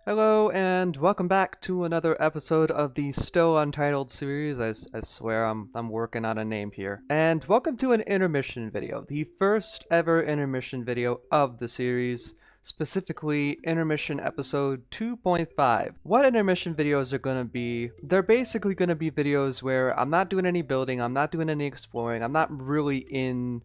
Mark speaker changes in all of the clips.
Speaker 1: Hello and welcome back to another episode of the still untitled series. I swear I'm working on a name here. And welcome to an intermission video, the first ever intermission video of the series, specifically intermission episode 2.5. What intermission videos are going to be, they're basically going to be videos where I'm not doing any building, I'm not doing any exploring, I'm not really in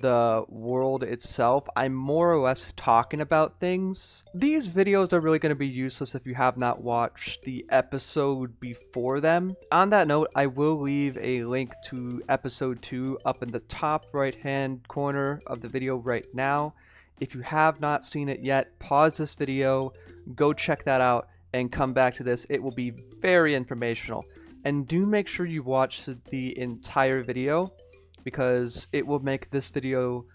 Speaker 1: the world itself. I'm more or less talking about things. These videos are really going to be useless if you have not watched the episode before them. On that note, I will leave a link to episode 2 up in the top right hand corner of the video right now. If you have not seen it yet, pause this video, go check that out, and come back to this. It will be very informational. And do make sure you watch the entire video, because it will make this video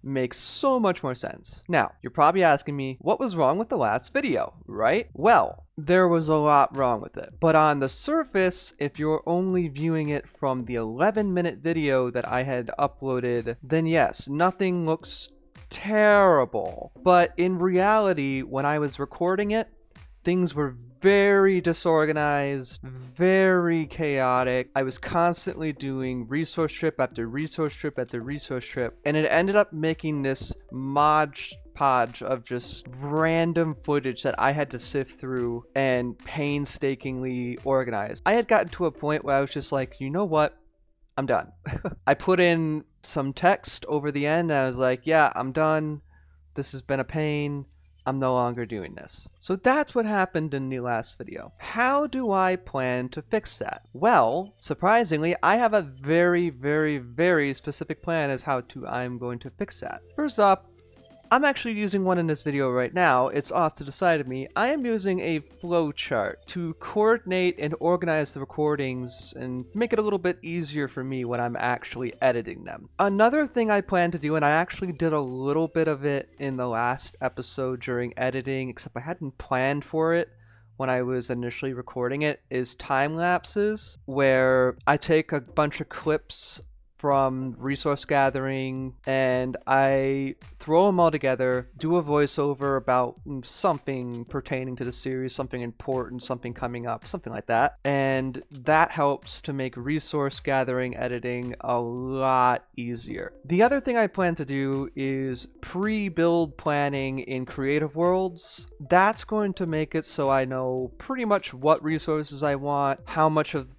Speaker 1: make so much more sense. Now, you're probably asking me, what was wrong with the last video, right? Well, there was a lot wrong with it. But on the surface, if you're only viewing it from the 11-minute video that I had uploaded, then yes, nothing looks terrible. But in reality, when I was recording it, things were very disorganized, very chaotic. I was constantly doing resource trip after resource trip after resource trip, and it ended up making this modge podge of just random footage that I had to sift through and painstakingly organize. I had gotten to a point where I was just like, you know what? I'm done. I put in some text over the end, and I was like, yeah, I'm done. This has been a pain. I'm no longer doing this. So that's what happened in the last video. How do I plan to fix that? Well, surprisingly, I have a very specific plan as how I'm going to fix that. First off, I'm actually using one in this video right now. It's off to the side of me. I am using a flowchart to coordinate and organize the recordings and make it a little bit easier for me when I'm actually editing them. Another thing I plan to do, and I actually did a little bit of it in the last episode during editing, except I hadn't planned for it when I was initially recording it, is time lapses, where I take a bunch of clips from resource gathering and I throw them all together, do a voiceover about something pertaining to the series, something important, something coming up, something like that. And that helps to make resource gathering editing a lot easier. The other thing I plan to do is pre-build planning in Creative Worlds. That's going to make it so I know pretty much what resources I want, how much of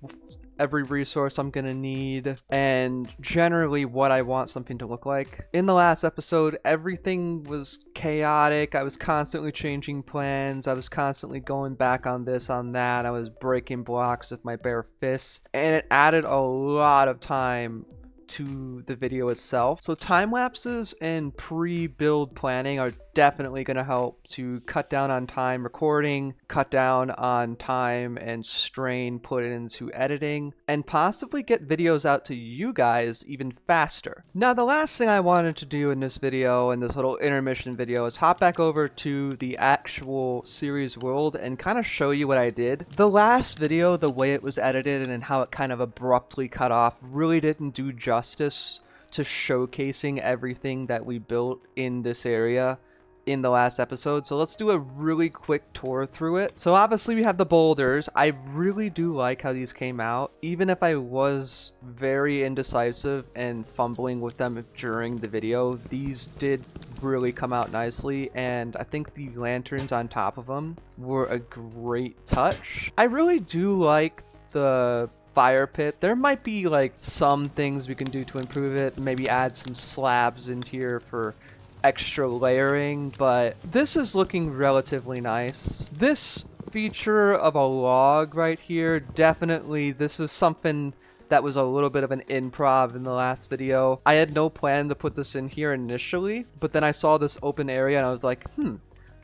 Speaker 1: every resource I'm gonna need, and generally what I want something to look like. In the last episode, everything was chaotic. I was constantly changing plans. I was constantly going back on this, on that. I was breaking blocks with my bare fists, and it added a lot of time to the video itself. So time lapses and pre-build planning are definitely going to help to cut down on time recording, cut down on time and strain put into editing, and possibly get videos out to you guys even faster. Now, the last thing I wanted to do in this video, in this little intermission video, is hop back over to the actual series world and kind of show you what I did. The last video, the way it was edited and how it kind of abruptly cut off, really didn't do justice to showcasing everything that we built in this area in the last episode. So let's do a really quick tour through it. So obviously we have the boulders. I really do like how these came out, even if I was very indecisive and fumbling with them during the video. These did really come out nicely, and I think the lanterns on top of them were a great touch. I really do like the fire pit. There might be like some things we can do to improve it, maybe add some slabs in here for extra layering, but this is looking relatively nice. This feature of a log right here, definitely this was something that was a little bit of an improv in the last video. I had no plan to put this in here initially, but then I saw this open area and I was like,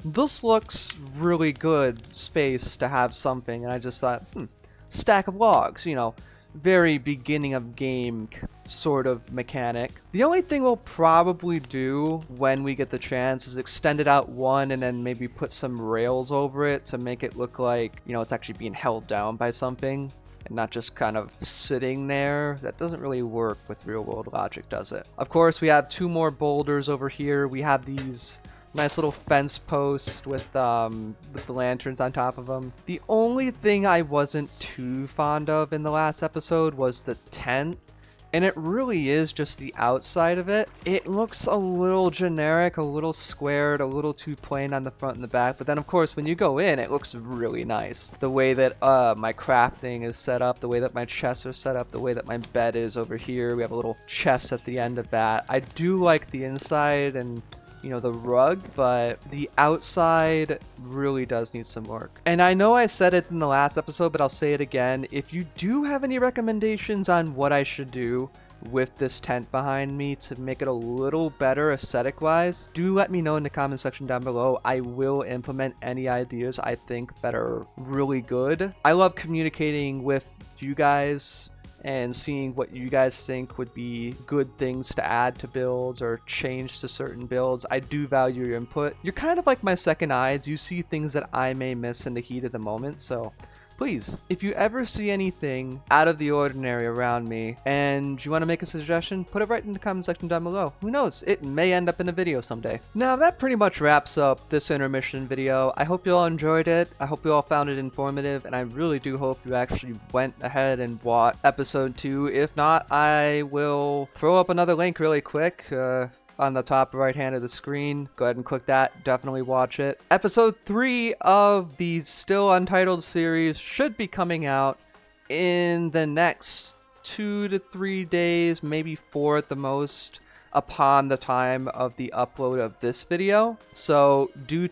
Speaker 1: this looks really good space to have something, and I just thought, stack of logs, you know, very beginning of game sort of mechanic. The only thing we'll probably do when we get the chance is extend it out one and then maybe put some rails over it to make it look like, you know, it's actually being held down by something and not just kind of sitting there. That doesn't really work with real world logic, does it? Of course, we have two more boulders over here. We have these Nice little fence post with the lanterns on top of them. The only thing I wasn't too fond of in the last episode was the tent. And it really is just the outside of it. It looks a little generic, a little squared, a little too plain on the front and the back. But then, of course, when you go in, it looks really nice. The way that my crafting is set up, the way that my chests are set up, the way that my bed is over here. We have a little chest at the end of that. I do like the inside and, you know, the rug, but the outside really does need some work. And I know I said it in the last episode, but I'll say it again. If you do have any recommendations on what I should do with this tent behind me to make it a little better aesthetic wise, do let me know in the comment section down below. I will implement any ideas I think that are really good. I love communicating with you guys and seeing what you guys think would be good things to add to builds or change to certain builds. I do value your input. You're kind of like my second eyes. You see things that I may miss in the heat of the moment, so please, if you ever see anything out of the ordinary around me and you want to make a suggestion, put it right in the comment section down below. Who knows, it may end up in a video someday. Now that pretty much wraps up this intermission video. I hope you all enjoyed it. I hope you all found it informative, and I really do hope you actually went ahead and bought episode 2. If not, I will throw up another link really quick. On the top right hand of the screen. Go ahead and click that. Definitely watch it. Episode 3 of the still untitled series should be coming out in the next 2 to 3 days, maybe 4 at the most, upon the time of the upload of this video. So do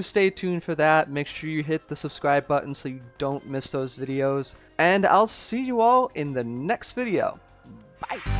Speaker 1: stay tuned for that. Make sure you hit the subscribe button so you don't miss those videos. And I'll see you all in the next video. Bye!